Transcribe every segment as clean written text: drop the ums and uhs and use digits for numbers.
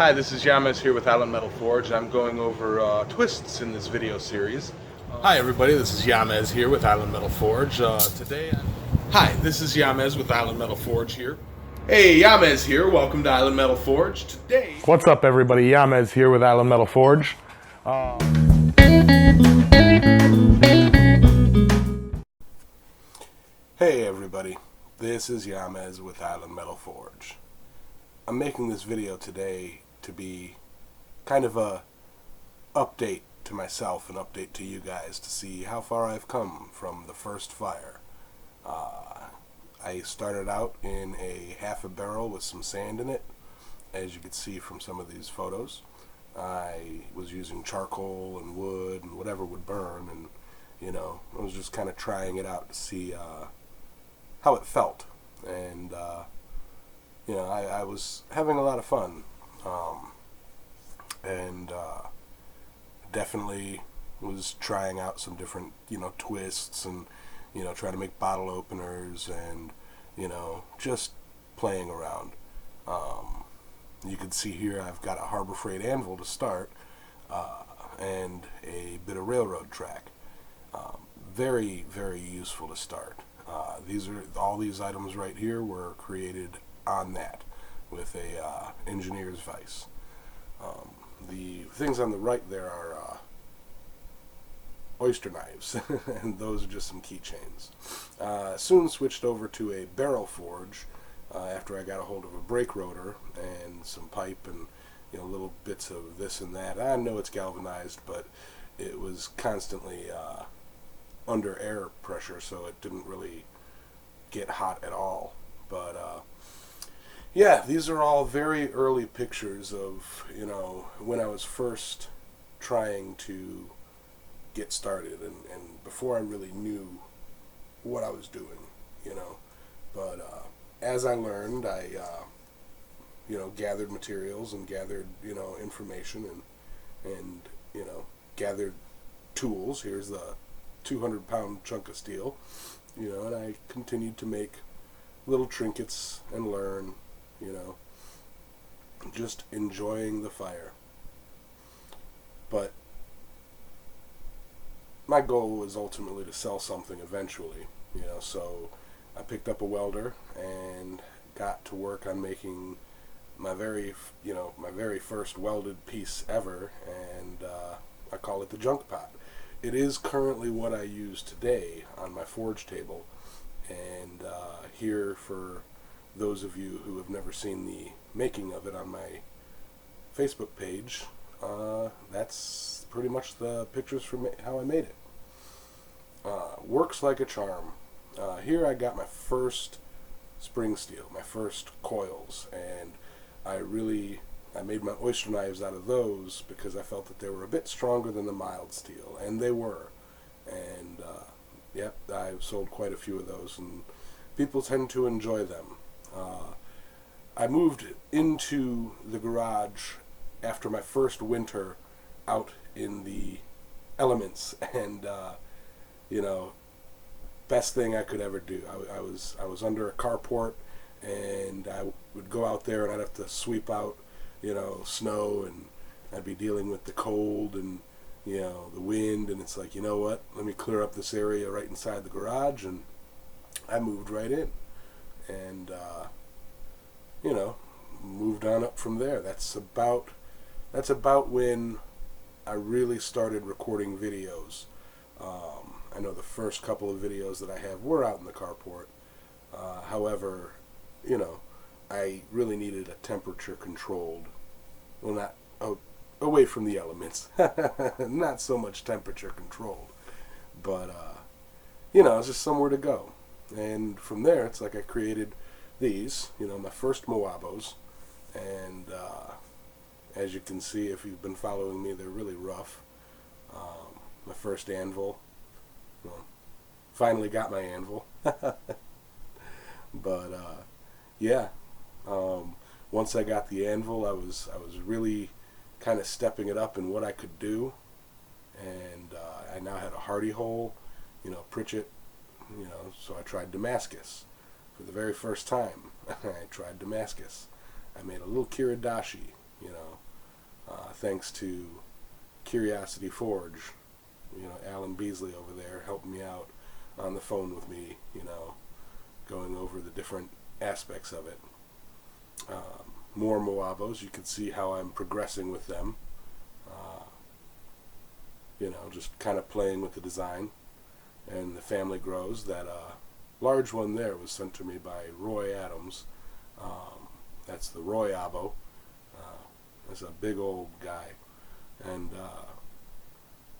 Hi, this is Yamez here with Allen Metal Forge. I'm going over twists in this video series. Hi, everybody. This is Yamez here with Allen Metal Forge. Hi, this is Yamez with Allen Metal Forge here. Hey, Yamez here. Welcome to Allen Metal Forge. Today. What's up, everybody? Yamez here with Allen Metal Forge. Hey, everybody. This is Yamez with Allen Metal Forge. I'm making this video today to be kind of a update to myself, an update to you guys to see how far I've come from the first fire. I started out in a half a barrel with some sand in it, as you can see from some of these photos. I was using charcoal and wood and whatever would burn, and I was just kind of trying it out to see how it felt. And I was having a lot of fun, and definitely was trying out some different, twists and, trying to make bottle openers and, just playing around. You can see here I've got a Harbor Freight anvil to start, and a bit of railroad track. Very, very useful to start. All these items right here were created on that with a engineer's vise. The things on the right there are oyster knives, and those are just some keychains. Soon switched over to a barrel forge after I got a hold of a brake rotor and some pipe and little bits of this and that. I know it's galvanized, but it was constantly under air pressure, so it didn't really get hot at all. But yeah, these are all very early pictures of when I was first trying to get started, and before I really knew what I was doing. But as I learned, I gathered materials and gathered information and gathered tools. Here's the 200-pound chunk of steel, and I continued to make little trinkets and learn, just enjoying the fire. But my goal was ultimately to sell something eventually, so I picked up a welder and got to work on making my very first welded piece ever, and I call it the junk pot. It is currently what I use today on my forge table, and here, for those of you who have never seen the making of it on my Facebook page, that's pretty much the pictures from how I made it. Works like a charm. Here I got my first spring steel, my first coils, and I made my oyster knives out of those because I felt that they were a bit stronger than the mild steel, and they were. And yep, I've sold quite a few of those, and people tend to enjoy them. I moved into the garage after my first winter out in the elements, and best thing I could ever do. I was under a carport, and I would go out there and I'd have to sweep out snow, and I'd be dealing with the cold and the wind, and it's like, what, let me clear up this area right inside the garage, and I moved right in, and moved on up from there. That's about when I really started recording videos. I know the first couple of videos that I have were out in the carport. However, I really needed a temperature controlled, well, not away from the elements, not so much temperature controlled, but it's just somewhere to go. And from there, it's like I created these, my first Moabos, and as you can see, if you've been following me, they're really rough. My first anvil, well, finally got my anvil. But yeah, once I got the anvil, I was really kind of stepping it up in what I could do, and I now had a hardy hole, Pritchett, so I tried Damascus for the very first time. I tried Damascus. I made a little Kiradashi, you know. Thanks to Curiosity Forge, you know, Alan Beasley over there helping me out on the phone with me, you know, going over the different aspects of it. More Moabos, you can see how I'm progressing with them. You know, just kind of playing with the design, and the family grows. That large one there was sent to me by Roy Adams. That's the Roy Abo. That's a big old guy. And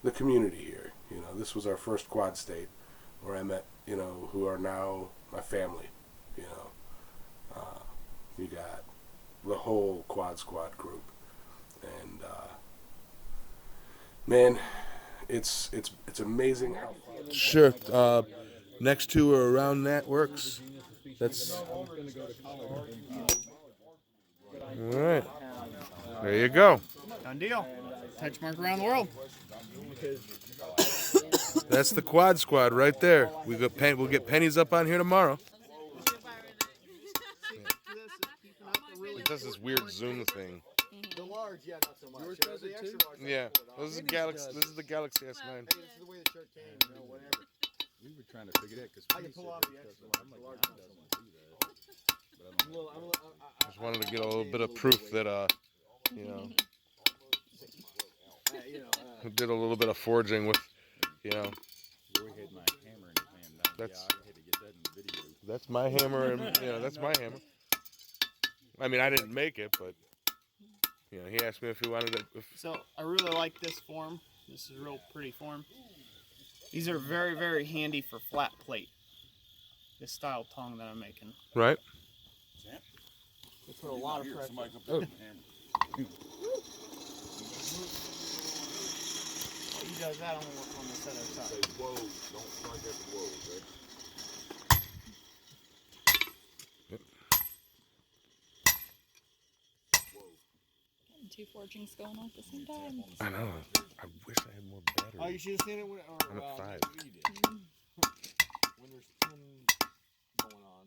the community here, you know, this was our first quad state where I met, you know, who are now my family, you know. You got the whole quad squad group. And man, it's amazing how Sure. Next two are around networks. That's all right. There you go. Done deal. Touch mark around the world. That's the quad squad right there. We'll get pennies up on here tomorrow. It does this weird zoom thing. The large, yeah, not so much. Yours does it too? Yeah. This is the Galaxy S9. Hey, this is the way the shirt came, you know, whatever. We were trying to figure that because I can pull off the extra one. The large one doesn't. Just wanted to get a little bit of proof that you know, I did a little bit of forging with, you know. Roy had my hammer in his hand. That's- I had to get that in the video. That's my hammer, and you know, that's my hammer. I mean, I didn't make it, but you know, he asked me if he wanted it. So I really like this form. This is a real pretty form. These are very, very handy for flat plate. This style tongue that I'm making. Right. They put a lot of pressure. Oh. He does that, I'm gonna work on this other side. Whoa, don't plug that whoa, right? Two forgings going on at the same time. I know. I wish I had more battery. Oh, you should have seen it when, I'm at 5. when there's 10 going on.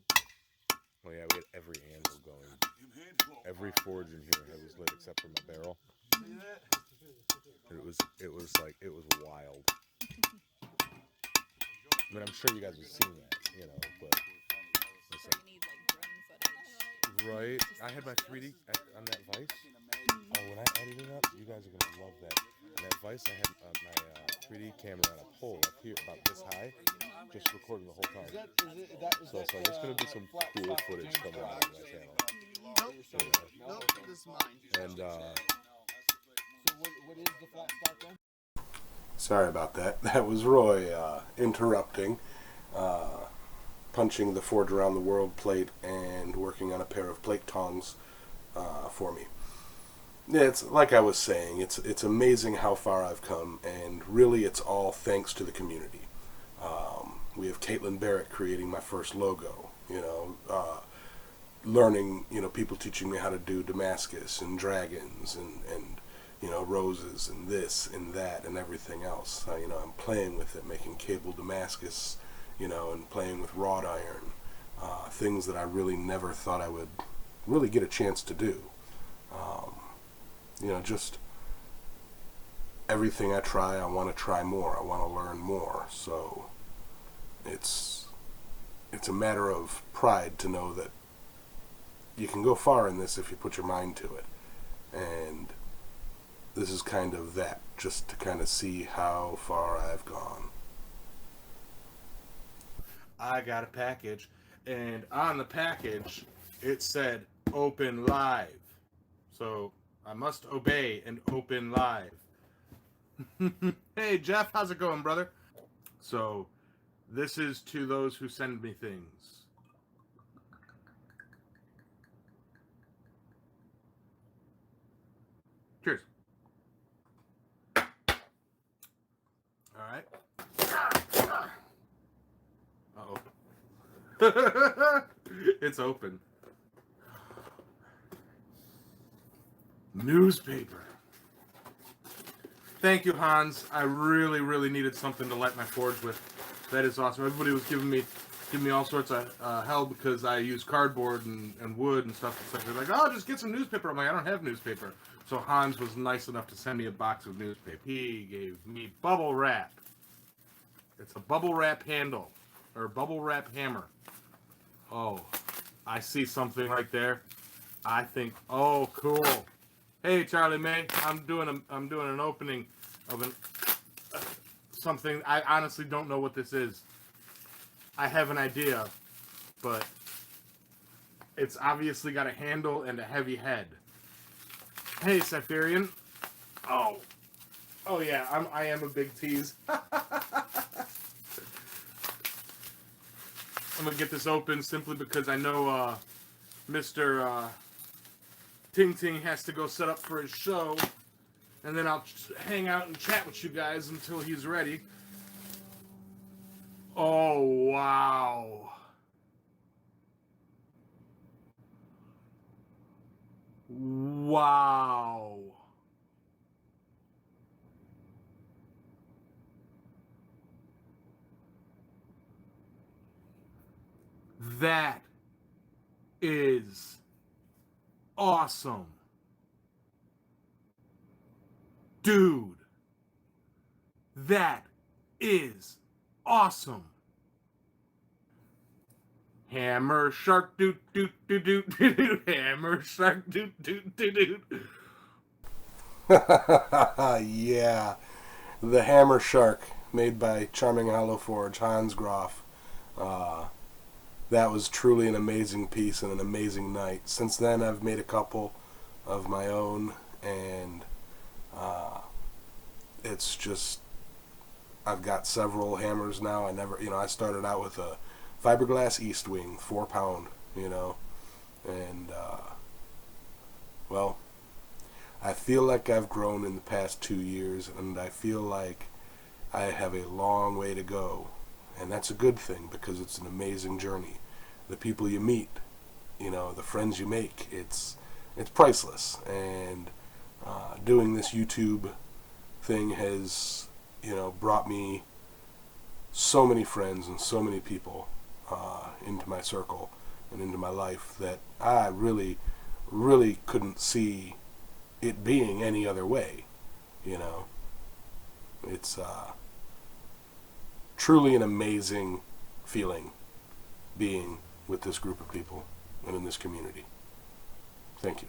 Oh yeah, we had every anvil going. Every forge in here was lit except for my barrel. And it was wild. I mean, I'm sure you guys have seen that, you know, but it's like, You need like drone footage. right. I had my 3D on that Vice. Oh, when I edit it up, you guys are gonna love that. On that Vice, I had my 3D camera on a pole up here, about this high, just recording the whole time. So it's like, it's gonna be some cool footage coming out on my channel. Nope, this is mine. And So what is the flat stock then? Sorry about that. That was Roy interrupting, punching the Forge Around the World plate and working on a pair of plate tongs for me. Yeah, it's like I was saying, it's amazing how far I've come, and really it's all thanks to the community. We have Caitlin Barrett creating my first logo, you know, learning, you know, people teaching me how to do Damascus and dragons and you know, roses and this and that and everything else. You know, I'm playing with it, making cable Damascus, you know, and playing with wrought iron, things that I really never thought I would really get a chance to do. You know, just everything I try, I want to try more. I want to learn more. So it's a matter of pride to know that you can go far in this if you put your mind to it. And this is kind of that, just to kind of see how far I've gone. I got a package, and on the package it said open live. So I must obey and open live. Hey Jeff, how's it going, brother? So this is to those who send me things. Cheers. All right. Uh-oh. It's open. Newspaper. Thank you, Hans. I really, really needed something to light my forge with. That is awesome. Everybody was giving me give me all sorts of hell because I use cardboard and wood and stuff. It's like, they're like, oh, just get some newspaper. I'm like, I don't have newspaper. So Hans was nice enough to send me a box of newspaper. He gave me bubble wrap. It's a bubble wrap handle, or bubble wrap hammer. Oh, I see something right there. I think, oh, cool. Hey, Charlie May, I'm doing an opening of something. I honestly don't know what this is. I have an idea, but it's obviously got a handle and a heavy head. Hey, Cypherian. Oh yeah, I am a big tease. I'm gonna get this open simply because I know Mr. Ting Ting has to go set up for his show, and then I'll hang out and chat with you guys until he's ready. Oh, wow. Wow. That is awesome. Dude. That is awesome. Hammer shark doot doot doot doot doot doot. Hammer shark doot doot doot doot. Yeah, the Hammer Shark, made by Charming Hollow Forge, Hans Groff. That was truly an amazing piece and an amazing night. Since then, I've made a couple of my own, and it's just, I've got several hammers now. I started out with a fiberglass East Wing, 4 pound, and well, I feel like I've grown in the past 2 years, and I feel like I have a long way to go, and that's a good thing because it's an amazing journey. The people you meet, the friends you make, it's priceless. And doing this YouTube thing has, brought me so many friends and so many people into my circle and into my life that I really, really couldn't see it being any other way. It's truly an amazing feeling being with this group of people and in this community. Thank you.